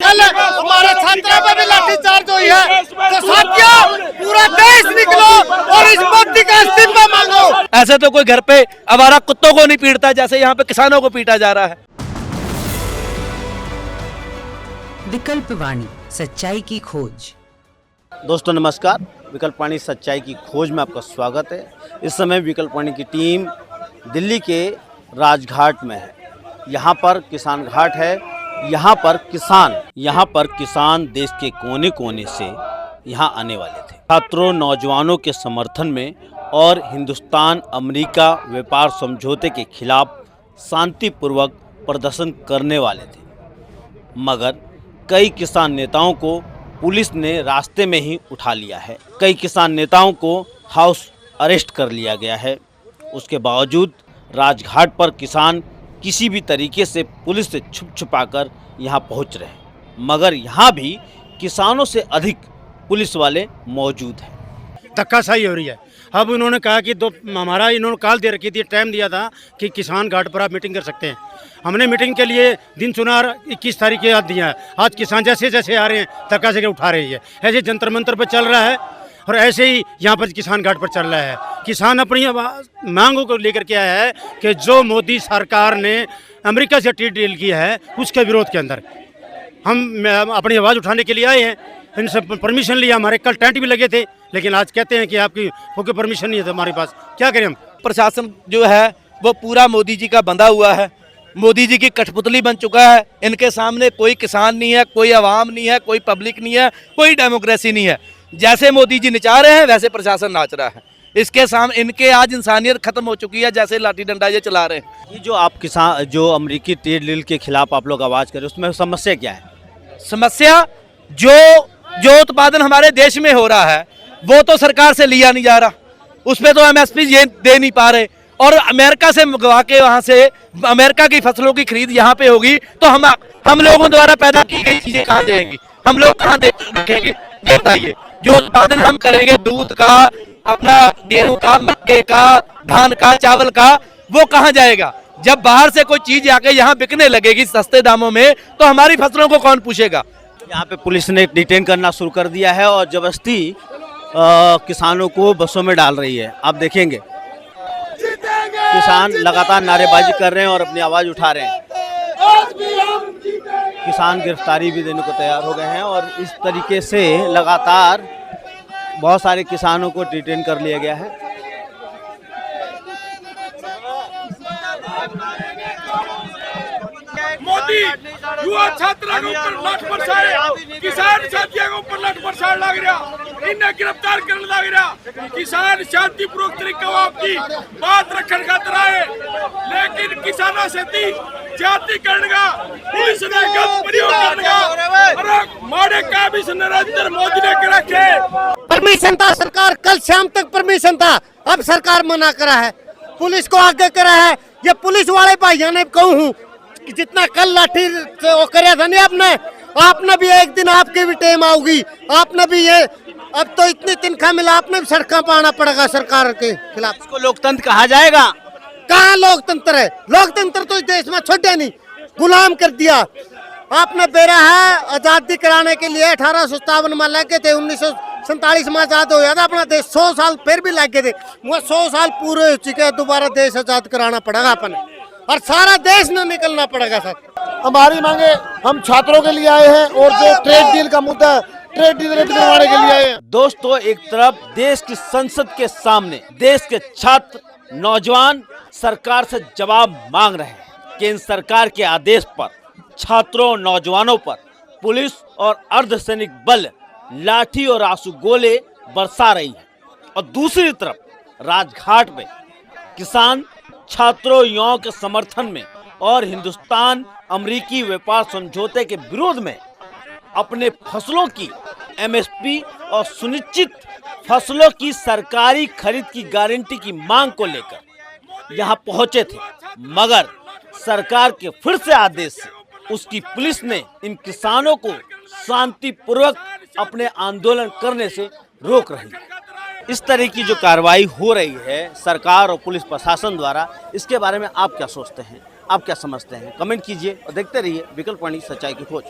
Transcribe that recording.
कल हमारे छात्रों पर भी लाठीचार्ज हुई है, तो साथियों पूरा देश निकलो और इस मोदी का इस्तीफा मांगो। ऐसे तो कोई घर पे आवारा कुत्तों को नहीं पीटता जैसे यहाँ पे किसानों को पीटा जा रहा है। विकल्प वाणी, सच्चाई की खोज। दोस्तों नमस्कार, विकल्प वाणी सच्चाई की खोज में आपका स्वागत है। इस समय विकल्प वाणी की टीम दिल्ली के राजघाट में है। यहाँ पर किसान घाट है। यहाँ पर किसान देश के कोने कोने से यहाँ आने वाले थे। छात्रों नौजवानों के समर्थन में और हिंदुस्तान अमेरिका व्यापार समझौते के खिलाफ शांतिपूर्वक प्रदर्शन करने वाले थे, मगर कई किसान नेताओं को पुलिस ने रास्ते में ही उठा लिया है। कई किसान नेताओं को हाउस अरेस्ट कर लिया गया है। उसके बावजूद राजघाट पर किसान किसी भी तरीके से पुलिस से छुपाकर यहाँ पहुँच रहे हैं, मगर यहाँ भी किसानों से अधिक पुलिस वाले मौजूद हैं। धक्काशाही हो रही है। अब उन्होंने कहा कि इन्होंने कॉल दे रखी थी, टाइम दिया था कि किसान घाट पर आप मीटिंग कर सकते हैं। हमने मीटिंग के लिए दिन चुना 21 तारीख के बाद दिया है। आज किसान जैसे जैसे आ रहे हैं धक्का से उठा रही है। ऐसे जंतर मंतर पर चल रहा है और ऐसे ही यहाँ पर किसान घाट पर चल रहा है। किसान अपनी मांगों को लेकर के आया है कि जो मोदी सरकार ने अमेरिका से ट्रेड डील किया है उसके विरोध के अंदर हम अपनी आवाज़ उठाने के लिए आए हैं। इनसे परमिशन लिया, हमारे कल टेंट भी लगे थे, लेकिन आज कहते हैं कि आपकी परमिशन नहीं है हमारे पास। क्या करें हम? प्रशासन जो है वो पूरा मोदी जी का बंधा हुआ है, मोदी जी की कठपुतली बन चुका है। इनके सामने कोई किसान नहीं है, कोई आवाम नहीं है, कोई पब्लिक नहीं है, कोई डेमोक्रेसी नहीं है। जैसे मोदी जी नचा रहे हैं वैसे प्रशासन नाच रहा है। इसके सामने इनके आज इंसानियत खत्म हो चुकी है, जैसे लाठी डंडा ये चला रहे हैं। ये जो आप किसान जो अमेरिकी ट्रेड डील के खिलाफ आप लोग आवाज़ करें, उसमें समस्या क्या है? समस्या जो उत्पादन हमारे देश में हो रहा है वो तो सरकार से लिया नहीं जा रहा, उस पर तो एमएसपी ये दे नहीं पा रहे, और अमेरिका से मंगवा के वहाँ से अमेरिका की फसलों की खरीद यहाँ पे होगी तो हम लोगों द्वारा पैदा की गई चीजें कहाँ जाएंगी? हम लोग कहाँ रखेंगे? ये बताइए। जो उत्पादन हम करेंगे दूध का, अपना गेहूं का, मक्के का, धान का, चावल का, वो कहाँ जाएगा? जब बाहर से कोई चीज आके यहाँ बिकने लगेगी सस्ते दामों में तो हमारी फसलों को कौन पूछेगा? यहाँ पे पुलिस ने डिटेन करना शुरू कर दिया है और जबरदस्ती किसानों को बसों में डाल रही है। आप देखेंगे किसान लगातार नारेबाजी कर रहे हैं और अपनी आवाज़ उठा रहे हैं। किसान गिरफ्तारी भी देने को तैयार हो गए हैं और इस तरीके से लगातार बहुत सारे किसानों को डिटेन कर लिया गया है। मोदी युवा छात्रों के ऊपर लाठ बरसाए, किसान साथियों के ऊपर लाठ बरसाए लग रहा, इन्हें गिरफ्तार करने लग रहा। किसान शांतिपूर्वक तरीका आपकी बात रखने खातर आए, लेकिन किसानों से दी जाति करने का पुलिस ने गलत प्रयोग करने का और मारे का भी नरेंद्र मोदी ने कर रखे। परमिशन था सरकार, कल शाम तक परमिशन था, अब सरकार मना करा है, पुलिस को आगे करा है। ये पुलिस वाले भाइयों ने कहूँ जितना कल लाठी वो करे था नहीं आपने भी एक दिन आपकी भी टाइम आओगी, आपने भी ये अब तो इतनी तनख्वाह मिला, आपने भी सड़कों पर आना पड़ेगा सरकार के खिलाफ। इसको लोकतंत्र कहा जाएगा? कहाँ लोकतंत्र है? लोकतंत्र तो इस देश में छोड़ा नहीं, गुलाम कर दिया आपने। बेरा है आजादी कराने के लिए 1857 में लगे थे, 1947 में आजाद हो गया था अपना देश। 100 साल फिर भी लगे थे, वो 100 साल पूरे हो चुके हैं, दोबारा देश आजाद कराना पड़ेगा अपने और सारा देश न निकलना पड़ेगा। सर हमारी मांगे, हम छात्रों के लिए आए हैं और जो ट्रेड डील का मुद्दा है, ट्रेड डील रद्द करवाने के लिए आए हैं। दोस्तों एक तरफ देश की संसद के सामने देश के छात्र नौजवान सरकार से जवाब मांग रहे हैं कि इन सरकार के आदेश पर छात्रों नौजवानों पर पुलिस और अर्धसैनिक बल लाठी और आंसू गोले बरसा रही है, और दूसरी तरफ राजघाट में किसान छात्रों युवाओं के समर्थन में और हिंदुस्तान अमेरिकी व्यापार समझौते के विरोध में अपने फसलों की एमएसपी और सुनिश्चित फसलों की सरकारी खरीद की गारंटी की मांग को लेकर यहाँ पहुंचे थे, मगर सरकार के फिर से आदेश से उसकी पुलिस ने इन किसानों को शांतिपूर्वक अपने आंदोलन करने से रोक रही है। इस तरह की जो कार्रवाई हो रही है सरकार और पुलिस प्रशासन द्वारा, इसके बारे में आप क्या सोचते हैं, आप क्या समझते हैं? कमेंट कीजिए और देखते रहिए विकल्प वाणी सच्चाई की खोज।